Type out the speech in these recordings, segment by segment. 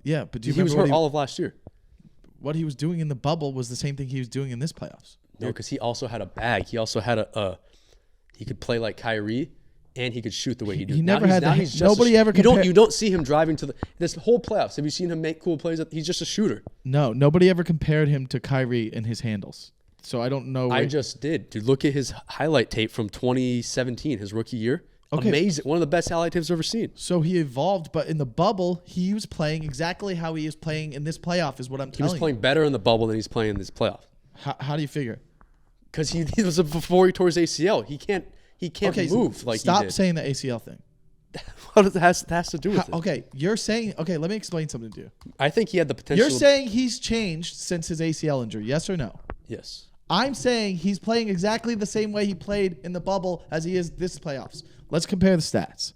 Yeah, but do you He was remember hurt all of last year. what he was doing in the bubble was the same thing he was doing in this playoffs? No, because he also had a bag. He also had he could play like Kyrie, and he could shoot the way he did. He never had that. Nobody ever You don't see him driving to this whole playoffs. Have you seen him make cool plays? He's just a shooter. No, nobody ever compared him to Kyrie in his handles. So I don't know. I just did. Dude, look at his highlight tape from 2017, his rookie year. Okay. Amazing. One of the best highlight tapes I've ever seen. So he evolved, but in the bubble, he was playing exactly how he is playing in this playoff is what I'm telling you. He was playing better in the bubble than he's playing in this playoff. How do you figure? Because he was before he tore his ACL. He can't move like he did. Stop saying the ACL thing. What does that has to do with it? Okay, you're saying, let me explain something to you. I think he had the potential. You're saying he's changed since his ACL injury, yes or no? Yes. I'm saying he's playing exactly the same way he played in the bubble as he is this playoffs. Let's compare the stats.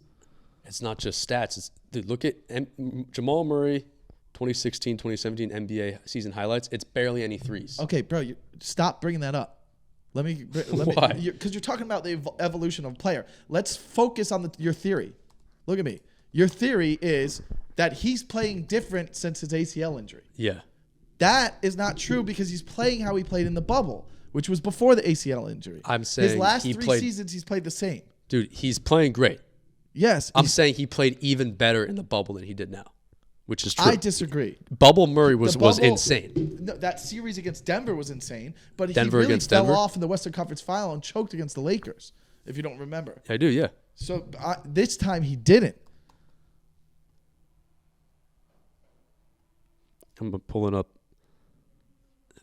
It's not just stats. Dude, look at Jamal Murray, 2016, 2017 NBA season highlights. It's barely any threes. Okay, bro, stop bringing that up. Why? Because you're talking about the evolution of a player. Let's focus on your theory. Look at me. Your theory is that he's playing different since his ACL injury. Yeah. That is not true because he's playing how he played in the bubble, which was before the ACL injury. I'm saying his last three seasons he's played the same. Dude, he's playing great. Yes. I'm saying he played even better in the bubble than he did now, which is true. I disagree. Bubble Murray was insane. No, that series against Denver was insane, but Denver he really against fell Denver? off in the Western Conference Final and choked against the Lakers, if you don't remember. I do, yeah. So this time he didn't. I'm pulling up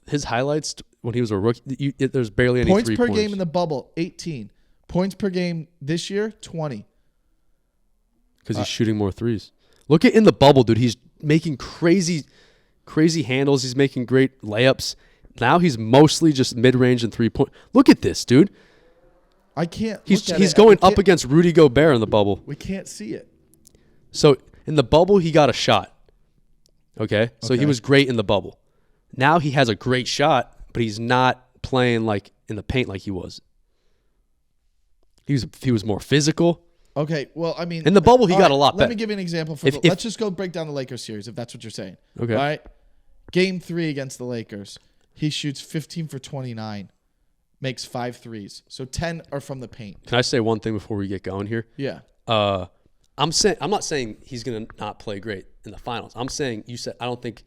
his highlights when he was a rookie. There's barely any points 3 per points. game in the bubble, 18. Points per game this year, 20. Because he's shooting more threes. Look at in the bubble, dude. He's making crazy handles. He's making great layups. Now he's mostly just mid-range and 3-point. Look at this, dude. I can't. He's going up against Rudy Gobert in the bubble. We can't see it. So in the bubble, he got a shot. Okay? So he was great in the bubble. Now he has a great shot, but he's not playing like in the paint like he was. He was more physical. Okay, well, I mean, in the bubble he got a lot better. Let me give you an example. Let's just go break down the Lakers series if that's what you're saying. Okay. All right. Game 3 against the Lakers, he shoots 15 for 29, makes 5 threes. So 10 are from the paint. Can I say one thing before we get going here? Yeah. I'm not saying he's gonna not play great in the finals. I'm saying I don't think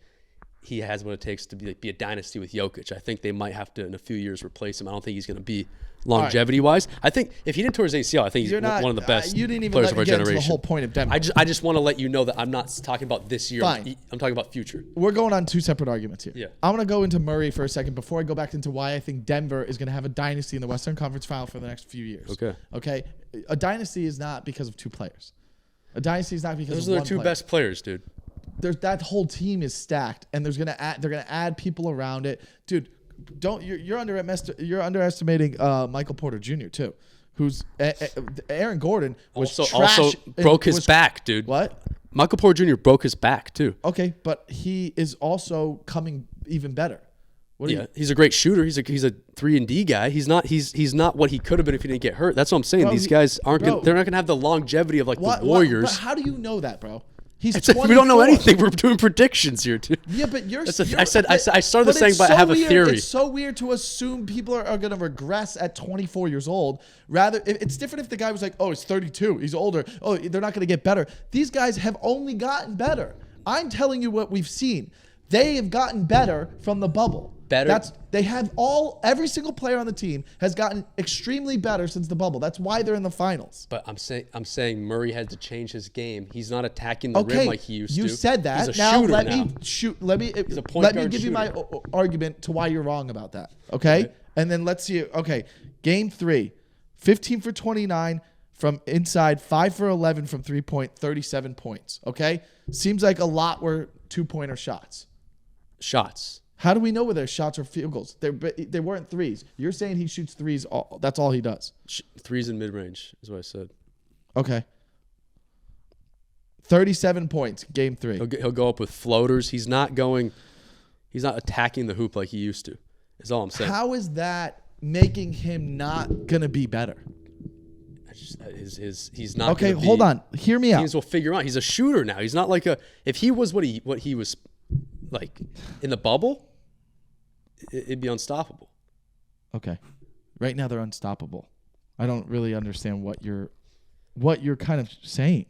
he has what it takes to be a dynasty with Jokic. I think they might have to in a few years replace him. I don't think he's gonna be longevity wise. I think if he didn't tear his ACL, I think he's one of the best you didn't even players let of me our get generation. into the whole point of Denver. I just want to let you know that I'm not talking about this year. Fine. I'm talking about future. We're going on 2 separate arguments here. Yeah. I'm going to go into Murray for a second before I go back into why I think Denver is going to have a dynasty in the Western Conference Final for the next few years. Okay. A dynasty is not because of 2 players. A dynasty is not because those of are one the 2 player. best players, dude. That whole team is stacked, and they're gonna add people around it, dude. You're underestimating Michael Porter Jr. too, who's Aaron Gordon was also broke his back, dude. What? Michael Porter Jr. broke his back too. Okay, but he is also coming even better. He's a great shooter. He's a 3-and-D guy. He's not what he could have been if he didn't get hurt. That's what I'm saying. These guys they're not gonna have the longevity of the Warriors. But how do you know that, bro? We don't know anything. We're doing predictions here, dude. Yeah, but I started saying, but I have a theory. It's so weird to assume people are going to regress at 24 years old. Rather, it's different if the guy was like, oh, he's 32, he's older. Oh, they're not going to get better. These guys have only gotten better. I'm telling you what we've seen. They have gotten better from the bubble. Every single player on the team has gotten extremely better since the bubble. That's why they're in the finals. But I'm saying Murray had to change his game. He's not attacking the rim like he used to. You said that. He's a shooter Let me give you my argument to why you're wrong about that. Okay? And then let's see. Okay, game 3, 15 for 29 from inside, 5 for 11 from 3-point, 37 points. Okay? Seems like a lot were 2-pointer shots. How do we know whether they're shots or field goals? They weren't threes. You're saying he shoots threes. That's all he does. Threes in mid-range is what I said. Okay. 37 points, game 3. He'll go up with floaters. He's not attacking the hoop like he used to. Is all I'm saying. How is that making him not going to be better? He's not. Okay, hold on. Hear me out. Teams will figure out. He's a shooter now. He's not like if he was what he was like in the bubble, it'd be unstoppable. Okay. Right now they're unstoppable. I don't really understand what you're kind of saying.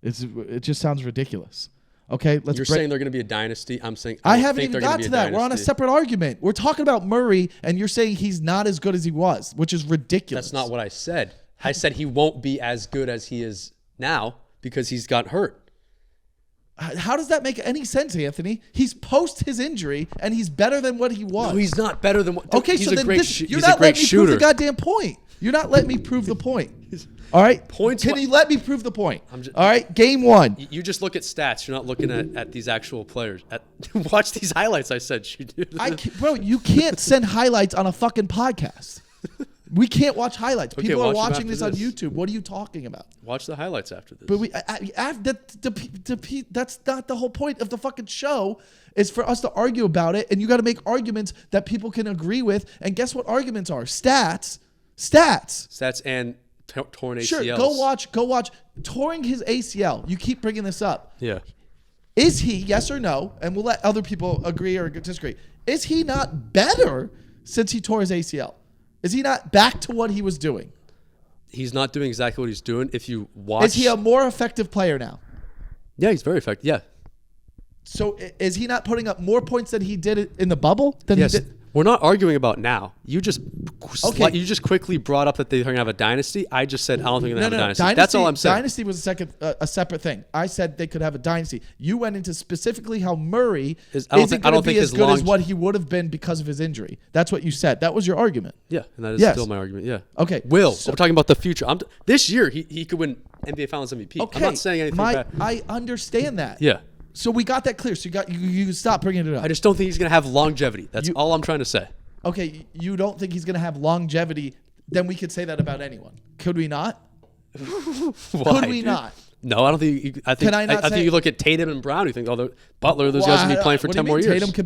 It just sounds ridiculous. Okay, You're saying they're going to be a dynasty. I'm saying I haven't even got to that. We're on a separate argument. We're talking about Murray, and you're saying he's not as good as he was, which is ridiculous. That's not what I said. I said he won't be as good as he is now because he's got hurt. How does that make any sense, Anthony? He's post his injury, and he's better than what he was. No, he's not better than what. Okay, he's so a then great you're not letting me prove the goddamn point. You're not letting me prove the point. All right? Can you let me prove the point? All right, game 1. You just look at stats. You're not looking at these actual players. Watch these highlights I said you do. Bro, you can't send highlights on a fucking podcast. We can't watch highlights. Okay, People are watching this on YouTube. What are you talking about? Watch the highlights after this. But that's not the whole point of the fucking show. Is for us to argue about it, and you got to make arguments that people can agree with. And guess what arguments are? Stats and torn ACLs. Sure, go watch touring his ACL. You keep bringing this up. Yeah. Is he, yes or no, and we'll let other people agree or disagree, is he not better since he tore his ACL? Is he not back to what he was doing? He's not doing exactly what he's doing. If you watch... Is he a more effective player now? Yeah, he's very effective. Yeah. So is he not putting up more points than he did in the bubble? Yes. He did? We're not arguing about now. You just quickly brought up that they're going to have a dynasty. I just said I don't think they're going to have a dynasty. That's all I'm saying. Dynasty was a separate thing. I said they could have a dynasty. You went into specifically how Murray isn't going to be as good as what he would have been because of his injury. That's what you said. That was your argument. Yeah, and that is still my argument. Yeah. Okay. We're talking about the future. This year he could win NBA Finals MVP. Okay. I'm not saying anything bad. I understand that. Yeah. So we got that clear. So you stop bringing it up. I just don't think he's going to have longevity. That's all I'm trying to say. Okay, you don't think he's going to have longevity? Then we could say that about anyone. Could we not? Why, could we not? No, I don't think. I think you look at Tatum and Brown. You think, Butler, those guys will be playing for 10 more years. Tatum could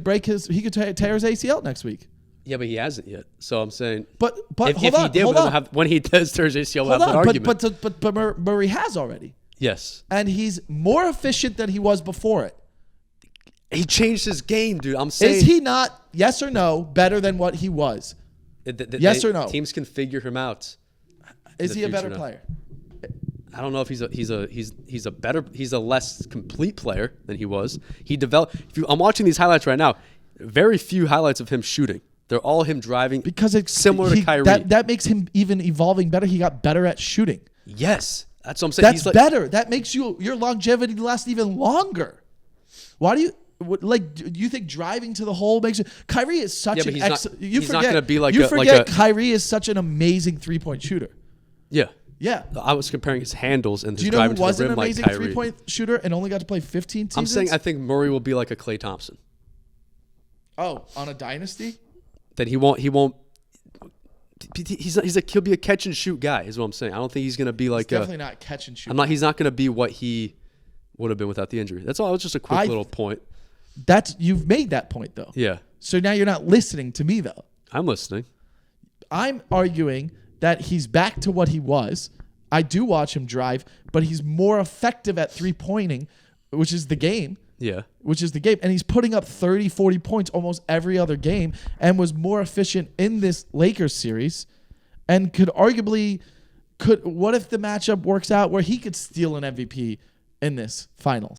he could tear his ACL next week. Yeah, but he hasn't yet. So I'm saying, but if he did, when he does tear his ACL, we'll have that argument. But Murray has already. Yes, and he's more efficient than he was before it. He changed his game, dude. I'm saying, is he not? Yes or no? Better than what he was? Yes or no? Teams can figure him out. Is he a better player? I don't know if he's a less complete player than he was. He developed. I'm watching these highlights right now. Very few highlights of him shooting. They're all him driving. Because it's similar to Kyrie. That makes him even evolving better. He got better at shooting. Yes, that's what I'm saying. That's better. That makes your longevity last even longer. Why do you? Do you think driving to the hole makes you? Kyrie is such an excellent. He's not going to be like you forget Kyrie is such an amazing 3-point shooter. Yeah. Yeah. I was comparing his handles and his Do driving you know who was to the rim an amazing like Kyrie. 3-point shooter and only got to play 15 seasons? I'm saying I think Murray will be like a Klay Thompson. Oh, on a dynasty? That he won't. He'll be a catch and shoot guy. Is what I'm saying. I don't think he's going to be like definitely not catch and shoot. He's not going to be what he would have been without the injury. That's all. It was just a quick little point. You've made that point though. Yeah. So now you're not listening to me though. I'm listening. I'm arguing that he's back to what he was. I do watch him drive, but he's more effective at 3-pointing, which is the game. Yeah. Which is the game. And he's putting up 30, 40 points almost every other game and was more efficient in this Lakers series and what if the matchup works out where he could steal an MVP in this finals?